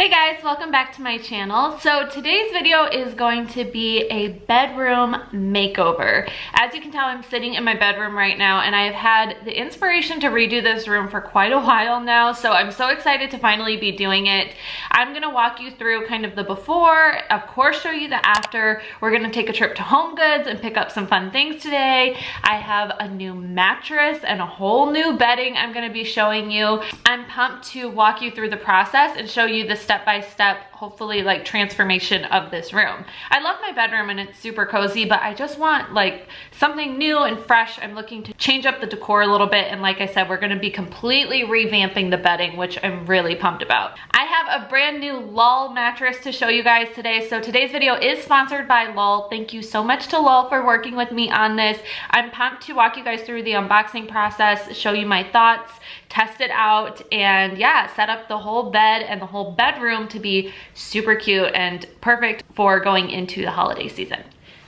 Hey guys, welcome back to my channel. So today's video is going to be a bedroom makeover. As you can tell, I'm sitting in my bedroom right now and I have had the inspiration to redo this room for quite a while now, so I'm so excited to finally be doing it. I'm gonna walk you through kind of the before, of course show you the after. We're gonna take a trip to Homegoods and pick up some fun things today. I have a new mattress and a whole new bedding I'm gonna be showing you. I'm pumped to walk you through the process and show you the step-by-step, hopefully like transformation of this room. I love my bedroom and it's super cozy, but I just want like something new and fresh. I'm looking to change up the decor a little bit, and like I said, we're gonna be completely revamping the bedding, which I'm really pumped about. I have a brand new Lull mattress to show you guys today. So today's video is sponsored by Lull. Thank you so much to Lull for working with me on this. I'm pumped to walk you guys through the unboxing process, show you my thoughts, test it out, and yeah, set up the whole bed and the whole bedroom to be super cute and perfect for going into the holiday season.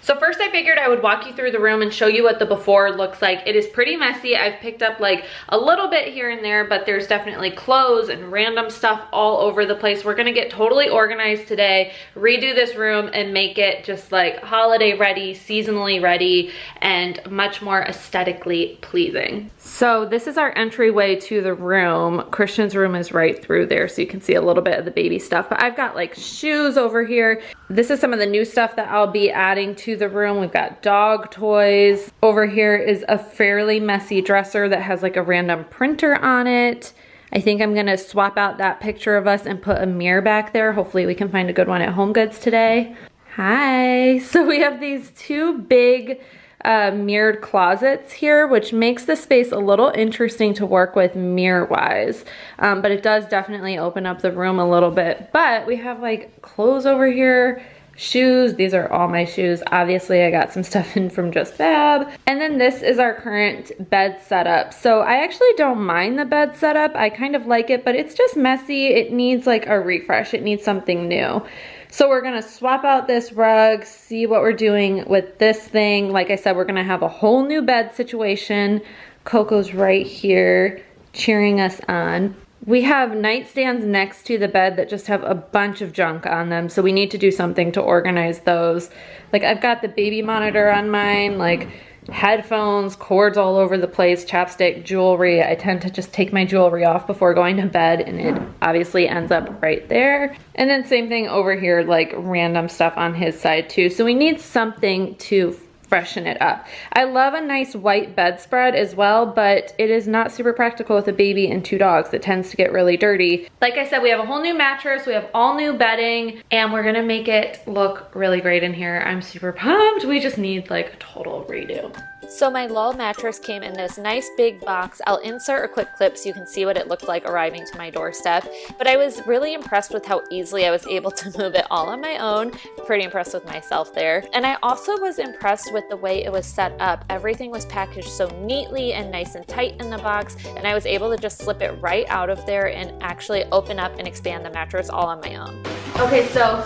So first I figured I would walk you through the room and show you what the before looks like. It is pretty messy. I've picked up like a little bit here and there, but there's definitely clothes and random stuff all over the place. We're gonna get totally organized today, redo this room and make it just like holiday ready, seasonally ready, and much more aesthetically pleasing. So this is our entryway to the room. Christian's room is right through there, so you can see a little bit of the baby stuff, but I've got like shoes over here. This is some of the new stuff that I'll be adding to the room. We've got dog toys. Over here is a fairly messy dresser that has like a random printer on it. I think I'm gonna swap out that picture of us and put a mirror back there. Hopefully we can find a good one at Homegoods today. Hi. So we have these two big mirrored closets here, which makes the space a little interesting to work with mirror wise, but it does definitely open up the room a little bit. But we have like clothes over here, shoes. These are all my shoes. Obviously I got some stuff in from Just Fab. And then this is our current bed setup. So I actually don't mind the bed setup. I kind of like it, but it's just messy. It needs like a refresh. It needs something new. So we're gonna swap out this rug, see what we're doing with this thing. Like I said, we're gonna have a whole new bed situation. Coco's right here cheering us on. We have nightstands next to the bed that just have a bunch of junk on them, so we need to do something to organize those. Like I've got the baby monitor on mine, like headphones, cords all over the place, chapstick, jewelry. I tend to just take my jewelry off before going to bed, and it obviously ends up right there. And then same thing over here, like random stuff on his side too. So we need something to freshen it up. I love a nice white bedspread as well, but it is not super practical with a baby and two dogs. It tends to get really dirty. Like I said, we have a whole new mattress, we have all new bedding, and we're gonna make it look really great in here. I'm super pumped. We just need like a total redo. So my Lull mattress came in this nice big box. I'll insert a quick clip so you can see what it looked like arriving to my doorstep. But I was really impressed with how easily I was able to move it all on my own. Pretty impressed with myself there. And I also was impressed with the way it was set up. Everything was packaged so neatly and nice and tight in the box, and I was able to just slip it right out of there and actually open up and expand the mattress all on my own. Okay, so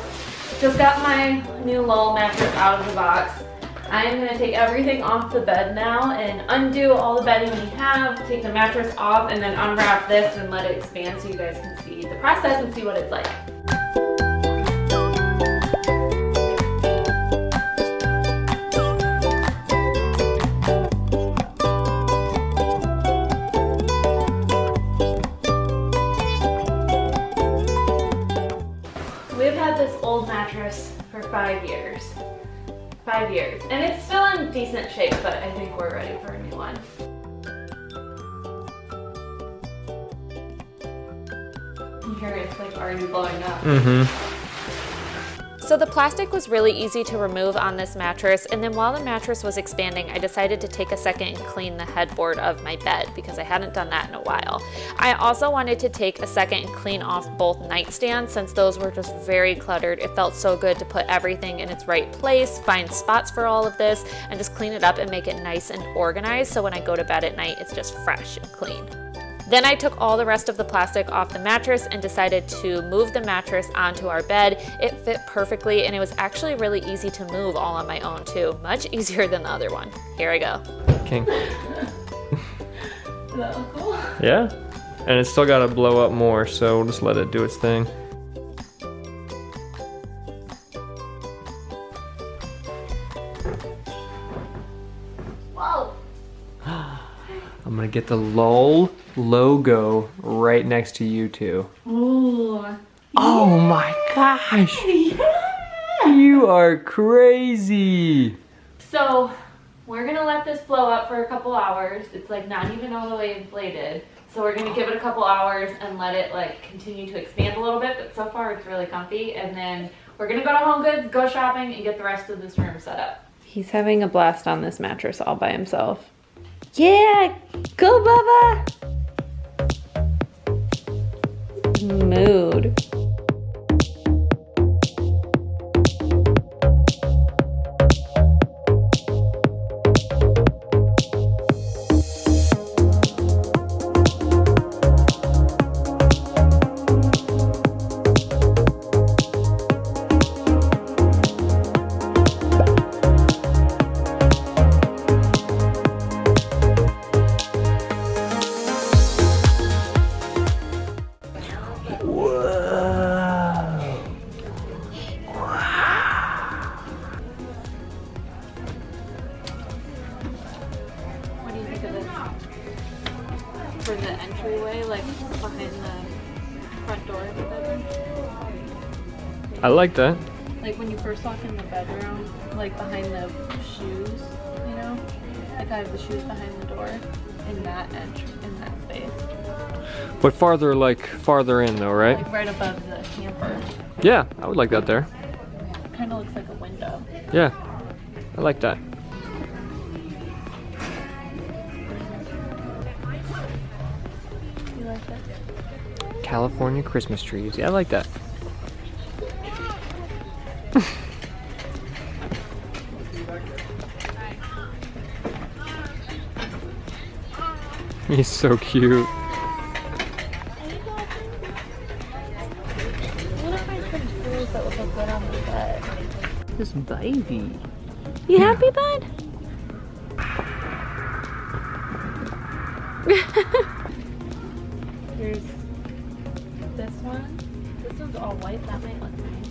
just got my new Lull mattress out of the box. I'm gonna take everything off the bed now and undo all the bedding we have, take the mattress off, and then unwrap this and let it expand so you guys can see the process and see what it's like. We've had this old mattress for 5 years. 5 years, and it's still in decent shape, but I think we're ready for a new one. You hear it's like already blowing up. So the plastic was really easy to remove on this mattress, and then while the mattress was expanding, I decided to take a second and clean the headboard of my bed because I hadn't done that in a while. I also wanted to take a second and clean off both nightstands since those were just very cluttered. It felt so good to put everything in its right place, find spots for all of this, and just clean it up and make it nice and organized so when I go to bed at night, it's just fresh and clean. Then I took all the rest of the plastic off the mattress and decided to move the mattress onto our bed. It fit perfectly, and it was actually really easy to move all on my own too. Much easier than the other one. Here I go. King. Is that cool? Yeah. And it's still got to blow up more, so we'll just let it do its thing. I'm gonna get the LOL logo right next to you two. Ooh. Oh my gosh! You are crazy! So, we're gonna let this blow up for a couple hours. It's like not even all the way inflated. So we're gonna give it a couple hours and let it like continue to expand a little bit, but so far it's really comfy. And then we're gonna go to HomeGoods, go shopping, and get the rest of this room set up. He's having a blast on this mattress all by himself. Yeah, go Bubba! Mood. For the entryway, like behind the front door of the bedroom. I like that. Like when you first walk in the bedroom, like behind the shoes, you know? Like I have the shoes behind the door in that space. But farther in though, right? Like right above the hamper. Yeah, I would like that there. Yeah, it kind of looks like a window. Yeah, I like that. You like that? California Christmas trees. Yeah, I like that. He's so cute. What if I put tools that would look good on the bed? This baby. You happy, bud? Here's this one. This one's all white. That might look nice.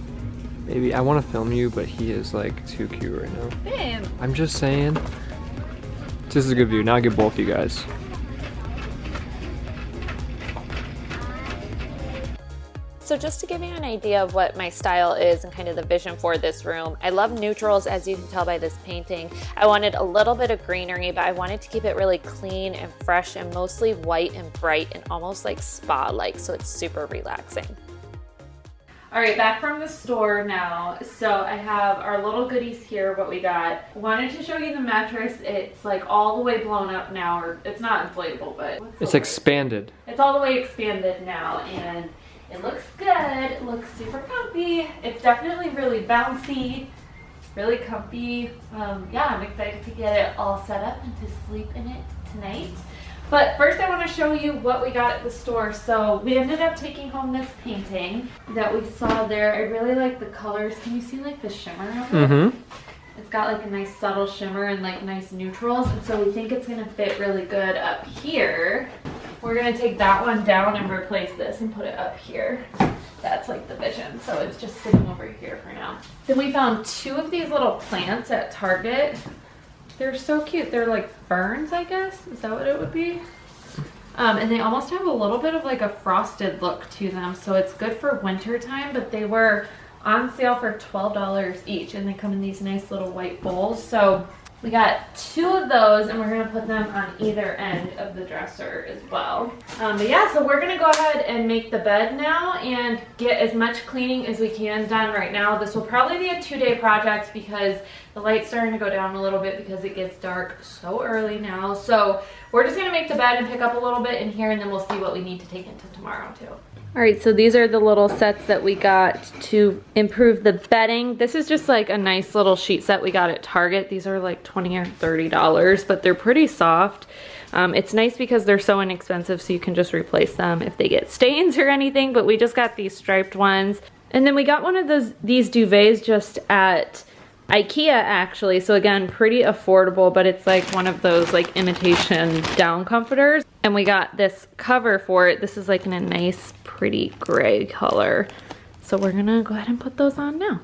Baby, I want to film you, but he is like too cute right now. Babe. I'm just saying. This is a good view. Now I get both of you guys. So just to give you an idea of what my style is and kind of the vision for this room, I love neutrals, as you can tell by this painting. I wanted a little bit of greenery, but I wanted to keep it really clean and fresh and mostly white and bright and almost like spa-like, so it's super relaxing. All right, back from the store now. So I have our little goodies here, what we got. Wanted to show you the mattress. It's like all the way blown up now, or it's not inflatable, but It's expanded. it's all the way expanded now, and it looks good. It looks super comfy. It's definitely really bouncy, really comfy. Yeah, I'm excited to get it all set up and to sleep in it tonight. But first I want to show you what we got at the store. So we ended up taking home this painting that we saw there. I really like the colors. Can you see like the shimmer of it? Mm-hmm. It's got like a nice subtle shimmer and like nice neutrals. And so we think it's going to fit really good up here. We're going to take that one down and replace this and put it up here. That's like the vision. So it's just sitting over here for now. Then we found two of these little plants at Target. They're so cute. They're like ferns, I guess. Is that what it would be? And they almost have a little bit of like a frosted look to them. So it's good for winter time, but they were on sale for $12 each. And they come in these nice little white bowls. So we got two of those and we're gonna put them on either end of the dresser as well. But yeah, so we're gonna go ahead and make the bed now and get as much cleaning as we can done right now. This will probably be a 2-day project because the light's starting to go down a little bit because it gets dark so early now. So we're just gonna make the bed and pick up a little bit in here, and then we'll see what we need to take into tomorrow too. All right, so these are the little sets that we got to improve the bedding. This is just like a nice little sheet set we got at Target. These are like $20 or $30, but they're pretty soft. It's nice because they're so inexpensive, so you can just replace them if they get stains or anything, but we just got these striped ones. And then we got one of these duvets just at IKEA actually, so again, pretty affordable, but it's like one of those like imitation down comforters. And we got this cover for it. This is like in a nice, pretty gray color. So we're gonna go ahead and put those on now.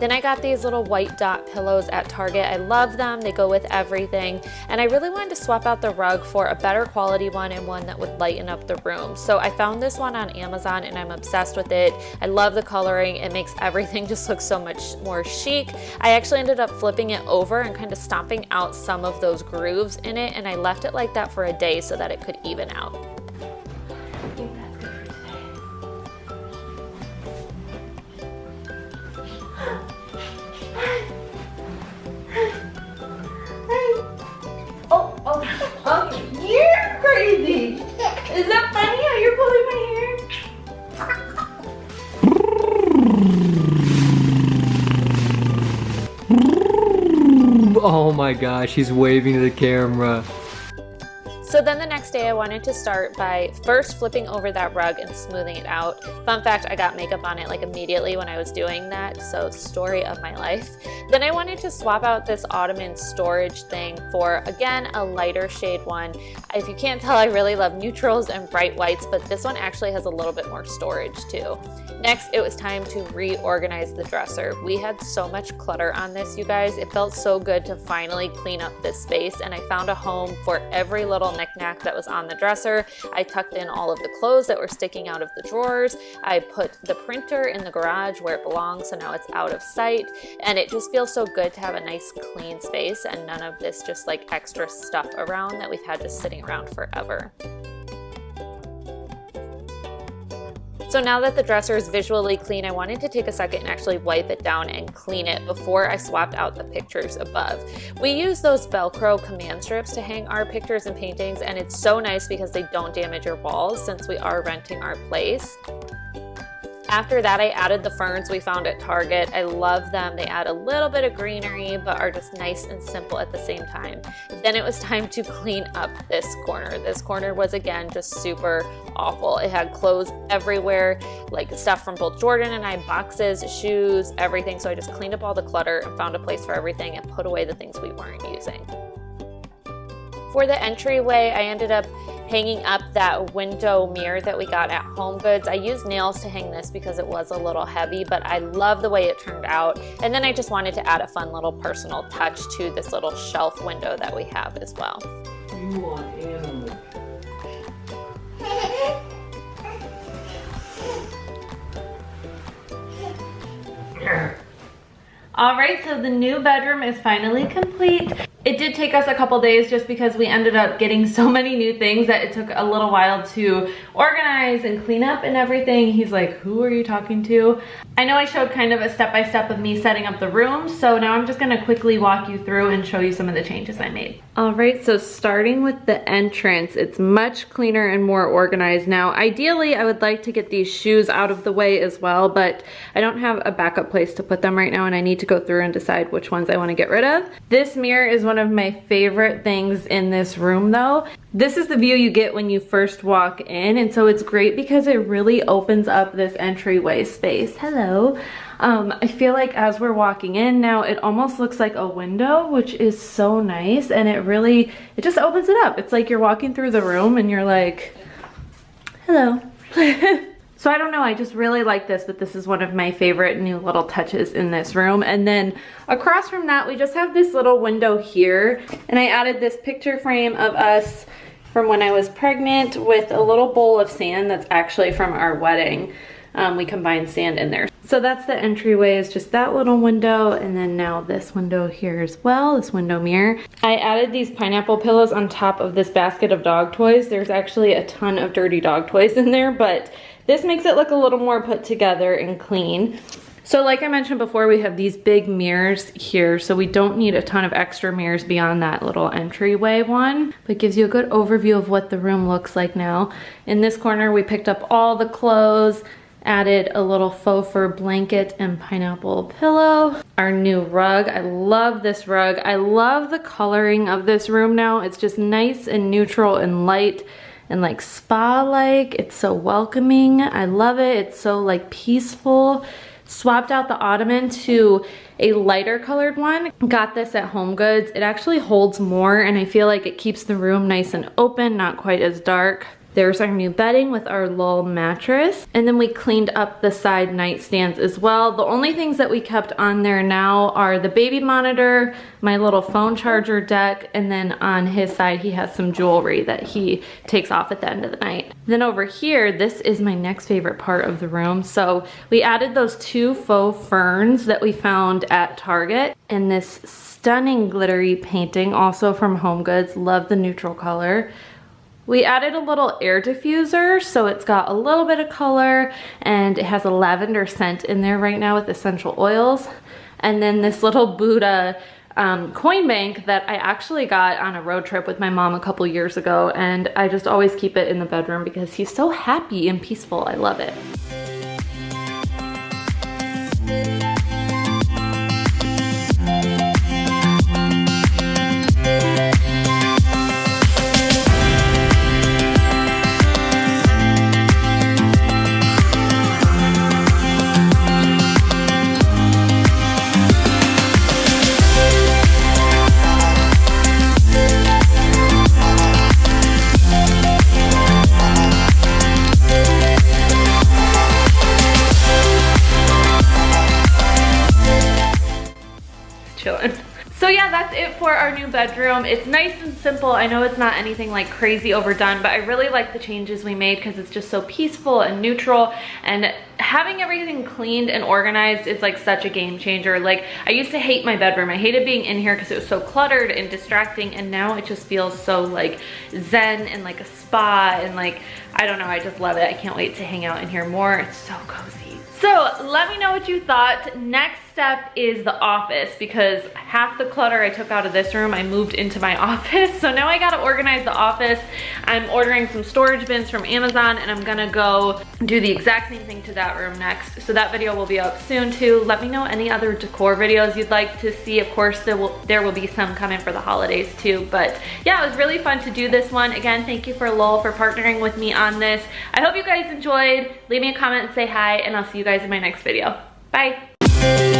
Then I got these little white dot pillows at Target. I love them, they go with everything. And I really wanted to swap out the rug for a better quality one and one that would lighten up the room. So I found this one on Amazon and I'm obsessed with it. I love the coloring, it makes everything just look so much more chic. I actually ended up flipping it over and kind of stomping out some of those grooves in it, and I left it like that for a day so that it could even out. I think that's good for today. Oh, you're crazy. Is that funny how you're pulling my hair? Oh my gosh, he's waving to the camera. So then the next day I wanted to start by first flipping over that rug and smoothing it out. Fun fact, I got makeup on it like immediately when I was doing that, so story of my life. Then I wanted to swap out this Ottoman storage thing for, again, a lighter shade one. If you can't tell, I really love neutrals and bright whites, but this one actually has a little bit more storage too. Next, it was time to reorganize the dresser. We had so much clutter on this, you guys. It felt so good to finally clean up this space, and I found a home for every little knickknack that was on the dresser. I tucked in all of the clothes that were sticking out of the drawers. I put the printer in the garage where it belongs, so now it's out of sight. And it just feels so good to have a nice clean space and none of this just like extra stuff around that we've had just sitting around forever. So now that the dresser is visually clean, I wanted to take a second and actually wipe it down and clean it before I swapped out the pictures above. We use those Velcro command strips to hang our pictures and paintings, and it's so nice because they don't damage your walls since we are renting our place. After that, I added the ferns we found at Target. I love them. They add a little bit of greenery, but are just nice and simple at the same time. Then it was time to clean up this corner. This corner was, again, just super awful. It had clothes everywhere, like stuff from both Jordan and I, boxes, shoes, everything. So I just cleaned up all the clutter and found a place for everything and put away the things we weren't using. For the entryway, I ended up hanging up that window mirror that we got at Homegoods. I used nails to hang this because it was a little heavy, but I love the way it turned out. And then I just wanted to add a fun little personal touch to this little shelf window that we have as well. You want animals. All right, so the new bedroom is finally complete. It did take us a couple days just because we ended up getting so many new things that it took a little while to organize and clean up and everything. He's like, who are you talking to? I know I showed kind of a step-by-step of me setting up the room, so now I'm just gonna quickly walk you through and show you some of the changes I made. All right, so starting with the entrance, it's much cleaner and more organized now. Ideally, I would like to get these shoes out of the way as well, but I don't have a backup place to put them right now, and I need to go through and decide which ones I want to get rid of. This mirror is one of my favorite things in this room though. This is the view you get when you first walk in, and so it's great because it really opens up this entryway space. Hello. I feel like as we're walking in now, it almost looks like a window, which is so nice, and it just opens it up. It's like you're walking through the room and you're like, hello. So I don't know, I just really like this, but this is one of my favorite new little touches in this room. And then across from that, we just have this little window here, and I added this picture frame of us from when I was pregnant with a little bowl of sand that's actually from our wedding. We combined sand in there. So that's the entryway, is just that little window, and then now this window here as well, this window mirror. I added these pineapple pillows on top of this basket of dog toys. There's actually a ton of dirty dog toys in there, but this makes it look a little more put together and clean. So like I mentioned before, we have these big mirrors here, so we don't need a ton of extra mirrors beyond that little entryway one, but it gives you a good overview of what the room looks like now. In this corner, we picked up all the clothes, added a little faux fur blanket and pineapple pillow. Our new rug, I love this rug. I love the coloring of this room now. It's just nice and neutral and light and like spa-like. It's so welcoming. I love it. It's so like peaceful. Swapped out the Ottoman to a lighter colored one. Got this at HomeGoods. It actually holds more, and I feel like it keeps the room nice and open, not quite as dark. There's our new bedding with our Lull mattress. And then we cleaned up the side nightstands as well. The only things that we kept on there now are the baby monitor, my little phone charger deck, and then on his side he has some jewelry that he takes off at the end of the night. Then over here, this is my next favorite part of the room. So we added those 2 faux ferns that we found at Target, and this stunning glittery painting also from Homegoods. Love the neutral color. We added a little air diffuser, so it's got a little bit of color and it has a lavender scent in there right now with essential oils. And then this little Buddha coin bank that I actually got on a road trip with my mom a couple years ago, and I just always keep it in the bedroom because he's so happy and peaceful. I love it. So yeah, that's it for our new bedroom. It's nice and simple. I know it's not anything like crazy overdone, but I really like the changes we made because it's just so peaceful and neutral, and having everything cleaned and organized is like such a game changer. Like, I used to hate my bedroom. I hated being in here because it was so cluttered and distracting, and now it just feels so like zen and like a spa, and like, I don't know, I just love it. I can't wait to hang out in here more. It's so cozy. So let me know what you thought. Next step is the office, because half the clutter I took out of this room I moved into my office. So now I gotta organize the office. I'm ordering some storage bins from Amazon, and I'm gonna go do the exact same thing to that room next. So that video will be up soon too. Let me know any other decor videos you'd like to see. Of course, there will be some coming for the holidays too. But yeah, it was really fun to do this one. Again, thank you for Lowell for partnering with me on this. I hope you guys enjoyed. Leave me a comment and say hi, and I'll see you guys in my next video. Bye.